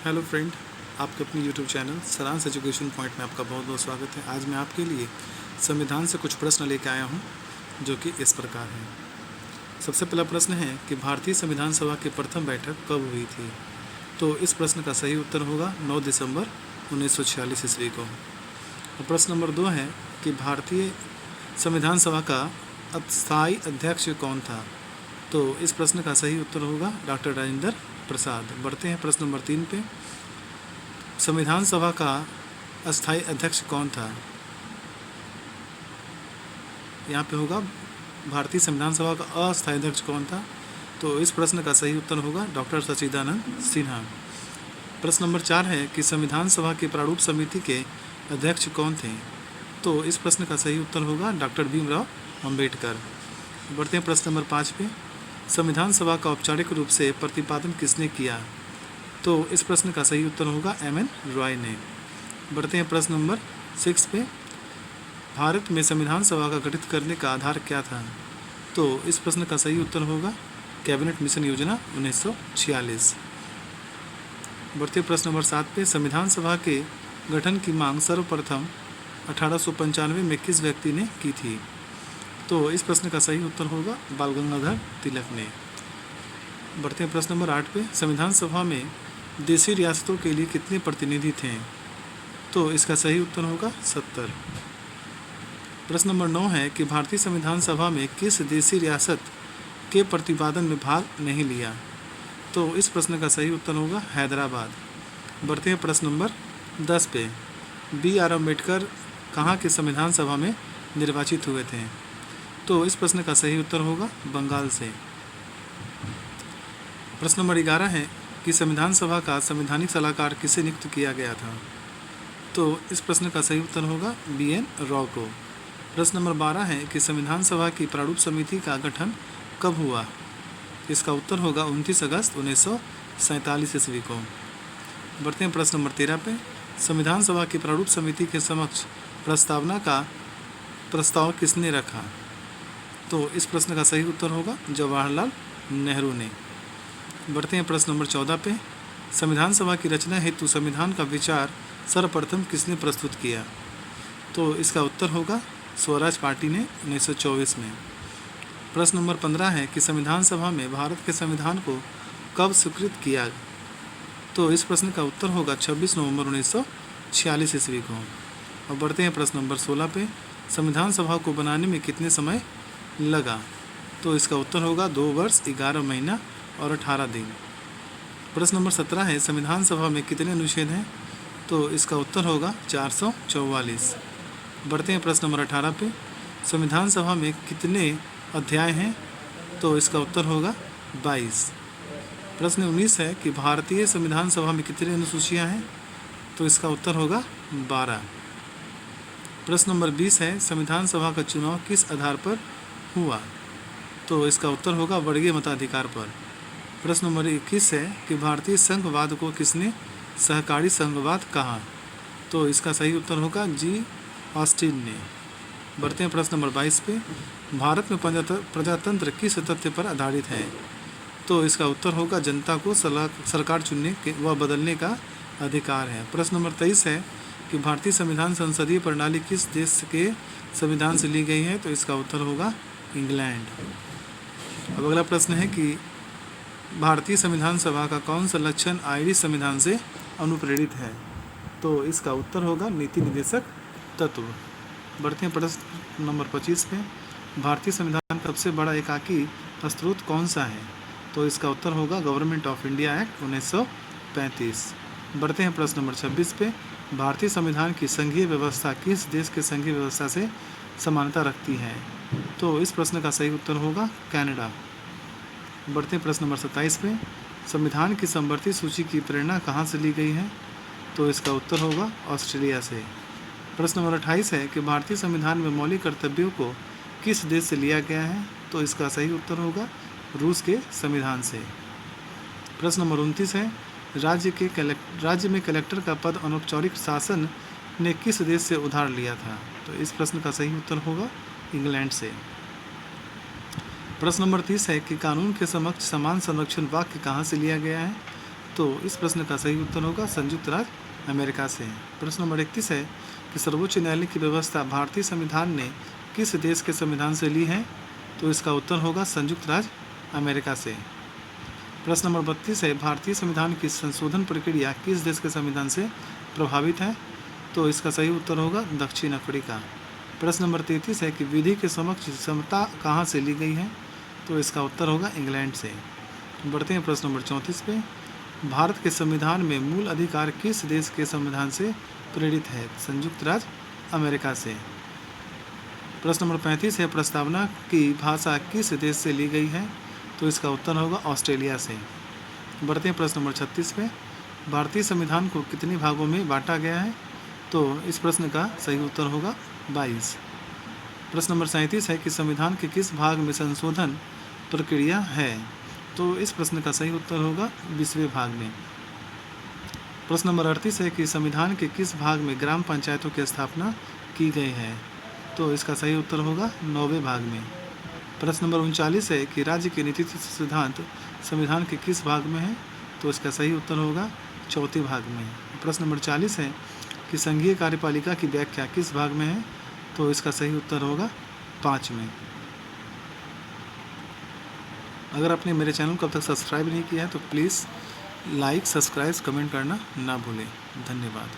Hello friend, आपके अपने YouTube channel सारांश एजुकेशन पॉइंट में आपका बहुत बहुत स्वागत है। आज मैं आपके लिए संविधान से कुछ प्रश्न लेकर आया हूं, जो कि इस प्रकार हैं। सबसे पहला प्रश्न है कि भारतीय संविधान सभा की प्रथम बैठक कब हुई थी? तो इस प्रश्न का सही उत्तर होगा 9 दिसंबर 1946 ईस्वी को। और प्रश्न नंबर 2 है कि भारतीय संविधान सभा का अस्थायी अध्यक्ष कौन था? तो इस प्रश्न का सही उत्तर होगा डॉक्टर राजेंद्र प्रसाद। बढ़ते हैं प्रश्न नंबर 3 पे। संविधान सभा का अस्थायी अध्यक्ष कौन था? यहाँ पे होगा भारतीय संविधान सभा का अस्थायी अध्यक्ष कौन था? तो इस प्रश्न का सही उत्तर होगा डॉक्टर सच्चिदानंद सिन्हा। प्रश्न नंबर 4 है कि संविधान सभा की प्रारूप समिति के अध्यक्ष कौन थे? तो इस प्रश्न का सही उत्तर होगा डॉक्टर भीमराव अंबेडकर। बढ़ते हैं प्रश्न नंबर 5 पे। संविधान सभा का औपचारिक रूप से प्रतिपादन किसने किया? तो इस प्रश्न का सही उत्तर होगा एम.एन. रॉय ने। बढ़ते हैं प्रश्न नंबर 6 पे। भारत में संविधान सभा का गठित करने का आधार क्या था? तो इस प्रश्न का सही उत्तर होगा कैबिनेट मिशन योजना 1946। बढ़ते हैं प्रश्न नंबर 7 पे। संविधान सभा के गठन की मांग सर्वप्रथम 1895 में किस व्यक्ति ने की थी? तो इस प्रश्न का सही उत्तर होगा बाल गंगाधर तिलक ने। बढ़ते हैं प्रश्न नंबर 8 पे। संविधान सभा में देशी रियासतों के लिए कितने प्रतिनिधि थे? तो इसका सही उत्तर होगा 70। प्रश्न नंबर 9 है कि भारतीय संविधान सभा में किस देशी रियासत के प्रतिपादन में भाग नहीं लिया? तो इस प्रश्न का सही उत्तर होगा हैदराबाद। बढ़ते हैं प्रश्न नंबर 10 पे। B.R. अम्बेडकर कहाँ के संविधान सभा में निर्वाचित हुए थे? तो इस प्रश्न का सही उत्तर होगा बंगाल से। प्रश्न नंबर 11 है कि संविधान सभा का संवैधानिक सलाहकार किसे नियुक्त किया गया था? तो इस प्रश्न का सही उत्तर होगा B.N. रॉय को। प्रश्न नंबर 12 है कि संविधान सभा की प्रारूप समिति का गठन कब हुआ? इसका उत्तर होगा 29 अगस्त 1947 ईस्वी को। बढ़ते हैं प्रश्न नंबर 13 पे। संविधान सभा की प्रारूप समिति के समक्ष प्रस्तावना का प्रस्ताव किसने रखा? तो इस प्रश्न का सही उत्तर होगा जवाहरलाल नेहरू ने। बढ़ते हैं प्रश्न नंबर 14 पे। संविधान सभा की रचना हेतु संविधान का विचार सर्वप्रथम किसने प्रस्तुत किया? तो इसका उत्तर होगा स्वराज पार्टी ने 1924 में। प्रश्न नंबर 15 है कि संविधान सभा में भारत के संविधान को कब स्वीकृत किया? तो इस प्रश्न का उत्तर होगा 26 नवंबर 1946 ईस्वी को। और बढ़ते हैं प्रश्न नंबर 16 पे। संविधान सभा को बनाने में कितने समय लगा? तो इसका उत्तर होगा 2 वर्ष 11 महीना और 18 दिन। प्रश्न नंबर 17 है संविधान सभा में कितने अनुच्छेद हैं? तो इसका उत्तर होगा 444। बढ़ते हैं प्रश्न नंबर 18 पे। संविधान सभा में कितने अध्याय हैं? तो इसका उत्तर होगा 22। प्रश्न 19 है कि भारतीय संविधान सभा में कितनी अनुसूचियां हैं? तो इसका उत्तर होगा 12। प्रश्न नंबर 20 है संविधान सभा का चुनाव किस आधार पर हुआ? तो इसका उत्तर होगा वर्गीय मताधिकार पर। प्रश्न नंबर 21 है कि भारतीय संघवाद को किसने सहकारी संघवाद कहा? तो इसका सही उत्तर होगा जी ऑस्टिन ने। बढ़ते हैं प्रश्न नंबर 22 पे। भारत में प्रजातंत्र किस तथ्य पर आधारित है? तो इसका उत्तर होगा जनता को सरकार चुनने व बदलने का अधिकार है। प्रश्न नंबर 23 है कि भारतीय संविधान संसदीय प्रणाली किस देश के संविधान से ली गई है? तो इसका उत्तर होगा इंग्लैंड। अब अगला प्रश्न है कि भारतीय संविधान सभा का कौन सा लक्षण आयरिश संविधान से अनुप्रेरित है? तो इसका उत्तर होगा नीति निर्देशक तत्व। बढ़ते हैं प्रश्न नंबर 25 पे। भारतीय संविधान का सबसे बड़ा एकाकी स्रोत कौन सा है? तो इसका उत्तर होगा गवर्नमेंट ऑफ इंडिया एक्ट 1935। बढ़ते हैं प्रश्न नंबर 26 पे। भारतीय संविधान की संघीय व्यवस्था किस देश के संघीय व्यवस्था से समानता रखती है? तो इस प्रश्न का सही उत्तर होगा कनाडा। बढ़ते हैं प्रश्न नंबर 27 पे। संविधान की समवर्ती सूची की प्रेरणा कहाँ से ली गई है? तो इसका उत्तर होगा ऑस्ट्रेलिया से। प्रश्न नंबर 28 है कि भारतीय संविधान में मौलिक कर्तव्यों को किस देश से लिया गया है? तो इसका सही उत्तर होगा रूस के संविधान से। प्रश्न नंबर 29 है राज्य में कलेक्टर का पद अनौपचारिक शासन ने किस देश से उधार लिया था? तो इस प्रश्न का सही उत्तर होगा इंग्लैंड से। प्रश्न नंबर 30 है कि कानून के समक्ष समान संरक्षण वाक्य कहाँ से लिया गया है? तो इस प्रश्न का सही उत्तर होगा संयुक्त राज्य अमेरिका से। प्रश्न नंबर 31 है कि सर्वोच्च न्यायालय की व्यवस्था भारतीय संविधान ने किस देश के संविधान से ली है? तो इसका उत्तर होगा संयुक्त राज्य अमेरिका से। प्रश्न नंबर 32 है भारतीय संविधान की संशोधन प्रक्रिया किस देश के संविधान से प्रभावित है? तो इसका सही उत्तर होगा दक्षिण अफ्रीका। प्रश्न नंबर 33 है कि विधि के समक्ष समता कहाँ से ली गई है? तो इसका उत्तर होगा इंग्लैंड से। बढ़ते हैं प्रश्न नंबर 34 पे। भारत के संविधान में मूल अधिकार किस देश के संविधान से प्रेरित है? संयुक्त राज्य अमेरिका से। प्रश्न नंबर 35 है प्रस्तावना की भाषा किस देश से ली गई है? तो इसका उत्तर होगा ऑस्ट्रेलिया से। बढ़ते हैं प्रश्न नंबर 36 पे। भारतीय संविधान को कितने भागों में बांटा गया है? तो इस प्रश्न का सही उत्तर होगा 22। प्रश्न नंबर 37 है कि संविधान के किस भाग में संशोधन प्रक्रिया है? तो इस प्रश्न का सही उत्तर होगा 20वें भाग में। प्रश्न नंबर 38 है कि संविधान के किस भाग में ग्राम पंचायतों की स्थापना की गई है? तो इसका सही उत्तर होगा 9वें भाग में। प्रश्न नंबर 39 है कि राज्य के नीति सिद्धांत संविधान के किस भाग में है? तो इसका सही उत्तर होगा 4थे भाग में। प्रश्न नंबर 40 है कि संघीय कार्यपालिका की व्याख्या किस भाग में है? तो इसका सही उत्तर होगा 5 में। अगर आपने मेरे चैनल को अब तक सब्सक्राइब नहीं किया है तो प्लीज़ लाइक, सब्सक्राइब, कमेंट करना ना भूलें। धन्यवाद।